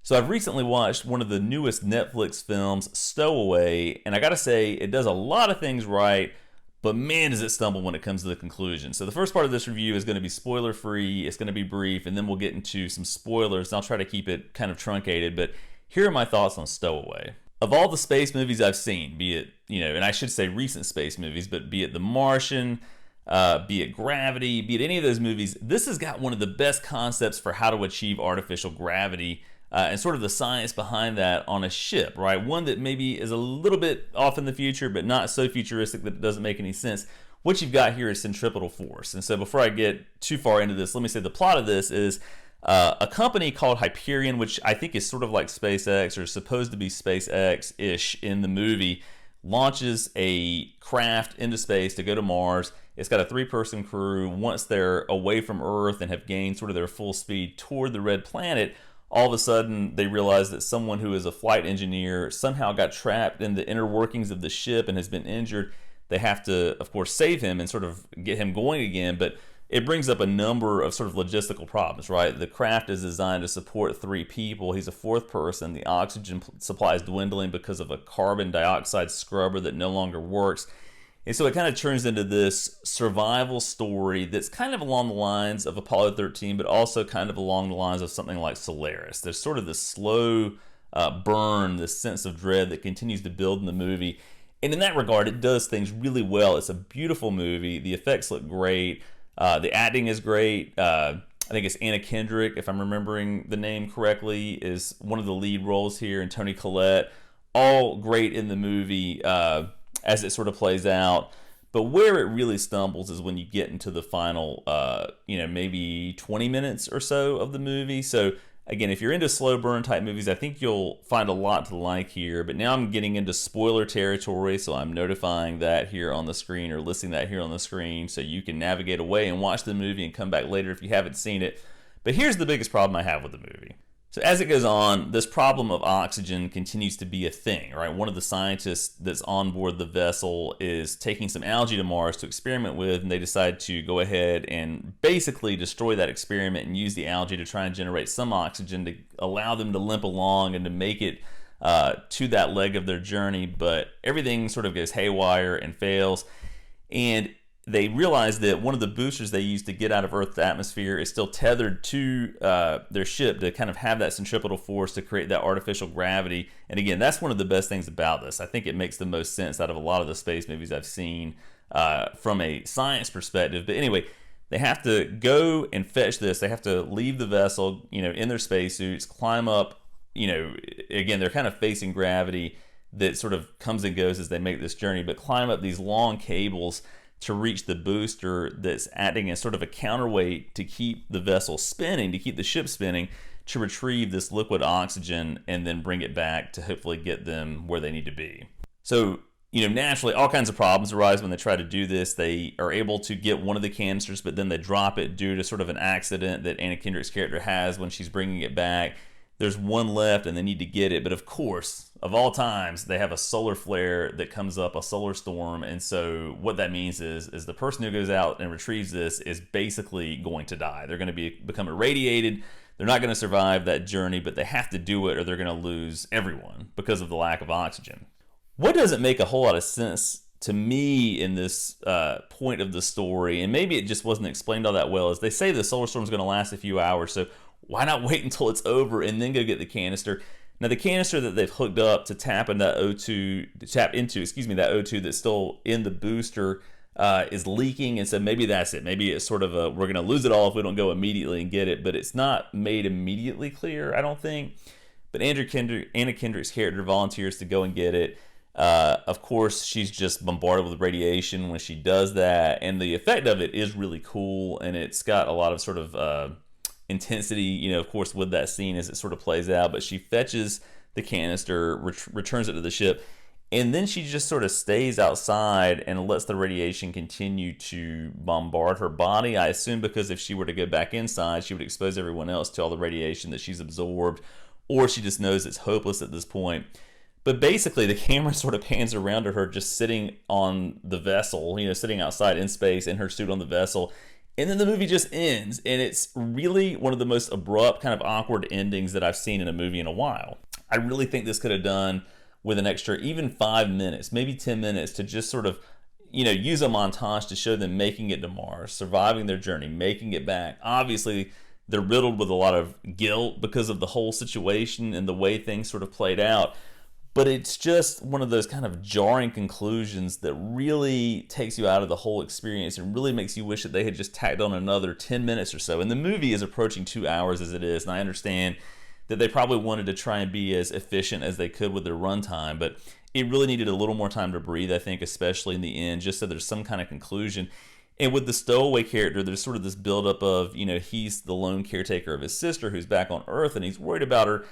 So I've recently watched one of the newest Netflix films, Stowaway, and I gotta say, it does a lot of things right, but man does it stumble when it comes to the conclusion. So the first part of this review is going to be spoiler free, it's going to be brief, and then we'll get into some spoilers, and I'll try to keep it kind of truncated, but here are my thoughts on Stowaway. Of all the space movies I've seen, be it, and I should say recent space movies, but be it The Martian, be it Gravity, be it any of those movies, this has got one of the best concepts for how to achieve artificial gravity and sort of the science behind that on a ship, right? One that maybe is a little bit off in the future, but not so futuristic that it doesn't make any sense. What you've got here is centripetal force. And so before I get too far into this, let me say the plot of this is a company called Hyperion, which I think is sort of like SpaceX or supposed to be SpaceX-ish in the movie, launches a craft into space to go to Mars. It's got a 3-person crew. Once they're away from Earth and have gained sort of their full speed toward the red planet, all of a sudden they realize that someone who is a flight engineer somehow got trapped in the inner workings of the ship and has been injured. They have to, of course, save him and sort of get him going again, but it brings up a number of sort of logistical problems, right? The craft is designed to support 3 people. He's a 4th person. The oxygen supply is dwindling because of a carbon dioxide scrubber that no longer works. And so it kind of turns into this survival story that's kind of along the lines of Apollo 13, but also kind of along the lines of something like Solaris. There's sort of this slow burn, this sense of dread that continues to build in the movie. And in that regard, it does things really well. It's a beautiful movie. The effects look great. The acting is great. I think it's Anna Kendrick, if I'm remembering the name correctly, is one of the lead roles here, and Toni Collette. All great in the movie. As it sort of plays out. But where it really stumbles is when you get into the final, maybe 20 minutes or so of the movie. So again, if you're into slow burn type movies, I think you'll find a lot to like here. But now I'm getting into spoiler territory, so I'm notifying that here on the screen or listing that here on the screen so you can navigate away and watch the movie and come back later if you haven't seen it. But here's the biggest problem I have with the movie. So as it goes on, this problem of oxygen continues to be a thing, right? One of the scientists that's on board the vessel is taking some algae to Mars to experiment with, and they decide to go ahead and basically destroy that experiment and use the algae to try and generate some oxygen to allow them to limp along and to make it to that leg of their journey. But everything sort of goes haywire and fails. And they realize that one of the boosters they use to get out of Earth's atmosphere is still tethered to their ship to kind of have that centripetal force to create that artificial gravity. And again, that's one of the best things about this. I think it makes the most sense out of a lot of the space movies I've seen from a science perspective. But anyway, they have to go and fetch this. They have to leave the vessel, in their spacesuits, climb up. Again, they're kind of facing gravity that sort of comes and goes as they make this journey, but climb up these long cables to reach the booster that's acting as sort of a counterweight to keep the vessel spinning, to keep the ship spinning, to retrieve this liquid oxygen and then bring it back to hopefully get them where they need to be. So, naturally, all kinds of problems arise when they try to do this. They are able to get one of the canisters, but then they drop it due to sort of an accident that Anna Kendrick's character has when she's bringing it back. There's one left and they need to get it, but of course, of all times, they have a solar flare that comes up, a solar storm, and so what that means is the person who goes out and retrieves this is basically going to die. They're going to become irradiated. They're not going to survive that journey, but they have to do it or they're going to lose everyone because of the lack of oxygen. What doesn't make a whole lot of sense to me in this point of the story, and maybe it just wasn't explained all that well, is they say the solar storm is going to last a few hours, so why not wait until it's over and then go get the canister? Now, the canister that they've hooked up to tap into that O2 that's still in the booster is leaking, and so maybe that's it. Maybe it's sort of we're going to lose it all if we don't go immediately and get it, but it's not made immediately clear, I don't think. But Anna Kendrick's character volunteers to go and get it. Of course, she's just bombarded with radiation when she does that, and the effect of it is really cool, and it's got a lot of sort of intensity, of course, with that scene as it sort of plays out. But she fetches the canister, returns it to the ship, and then she just sort of stays outside and lets the radiation continue to bombard her body. I assume because if she were to go back inside, she would expose everyone else to all the radiation that she's absorbed, or she just knows it's hopeless at this point. But basically, the camera sort of pans around to her just sitting on the vessel, sitting outside in space in her suit on the vessel. And then the movie just ends, and it's really one of the most abrupt, kind of awkward endings that I've seen in a movie in a while. I really think this could have done with an extra even 5 minutes, maybe 10 minutes, to just sort of, use a montage to show them making it to Mars, surviving their journey, making it back. Obviously, they're riddled with a lot of guilt because of the whole situation and the way things sort of played out. But it's just one of those kind of jarring conclusions that really takes you out of the whole experience and really makes you wish that they had just tacked on another 10 minutes or so. And the movie is approaching 2 hours as it is, and I understand that they probably wanted to try and be as efficient as they could with their runtime, but it really needed a little more time to breathe, I think, especially in the end, just so there's some kind of conclusion. And with the Stowaway character, there's sort of this buildup of, he's the lone caretaker of his sister who's back on Earth, and he's worried about her.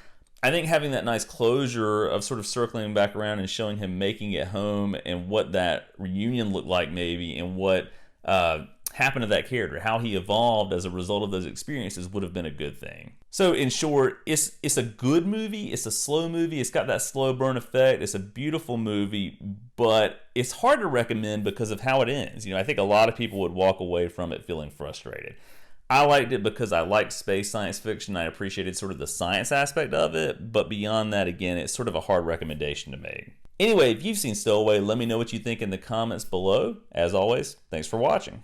I think having that nice closure of sort of circling back around and showing him making it home and what that reunion looked like maybe, and what happened to that character, how he evolved as a result of those experiences, would have been a good thing. So in short, it's a good movie. It's a slow movie. It's got that slow burn effect. It's a beautiful movie, but it's hard to recommend because of how it ends. I think a lot of people would walk away from it feeling frustrated. I liked it because I liked space science fiction. I appreciated sort of the science aspect of it, but beyond that, again, it's sort of a hard recommendation to make. Anyway, if you've seen Stowaway, let me know what you think in the comments below. As always, thanks for watching.